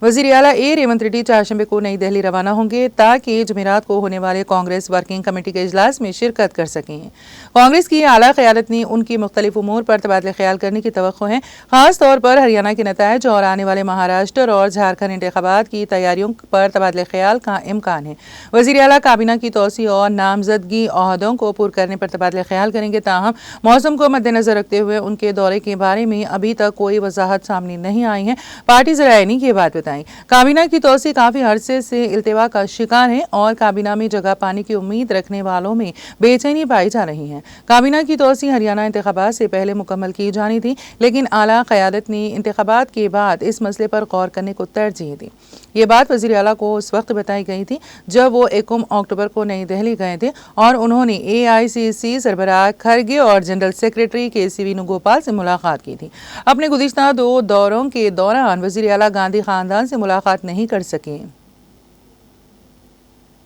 वज़ीर आला रेवंत रेड्डी चारशंबे को नई दिल्ली रवाना होंगे ताकि जुमेरात को होने वाले कांग्रेस वर्किंग कमेटी के इजलास में शिरकत कर सकें। कांग्रेस की आला क़यादत ने उनकी मुख्तलिफ उमूर पर तबादला ख्याल करने की तवक्को है, खास तौर पर हरियाणा के नताइज और आने वाले महाराष्ट्र और झारखंड इंतखाबात की तैयारियों पर तबादला ख्याल का इम्कान है। वज़ीर आला काबीना की तोसी और नामजदगी ओहदों को पुर करने पर तबादला ख्याल करेंगे, ताहम मौसम को मद्देनजर रखते हुए उनके दौरे के बारे में अभी तक कोई वजाहत सामने नहीं आई है। पार्टी ज़राए की बात बताई। काबीना की तोसी काफ़ी अरसे से इल्तिवा का शिकार है और काबीना में जगह पाने की उम्मीद रखने वालों में बेचैनी पाई जा रही है। काबीना की तोसी हरियाणा इंतखाबात से पहले मुकम्मल की जानी थी, लेकिन आला क़यादत ने इंतखाबात के बाद इस मसले पर गौर करने को तरजीह दी। ये बात वज़ीर आला को उस वक्त बताई गई थी जब वो 1 अक्टूबर को नई दिल्ली गए थे और उन्होंने AICC सरबराह खरगे और जनरल सेक्रेटरी KC वेणुगोपाल से मुलाकात की थी। अपने गुज़िश्ता 2 दौरों के दौरान वज़ीर आला गांधी ख़ानदान से मुलाकात नहीं कर सके।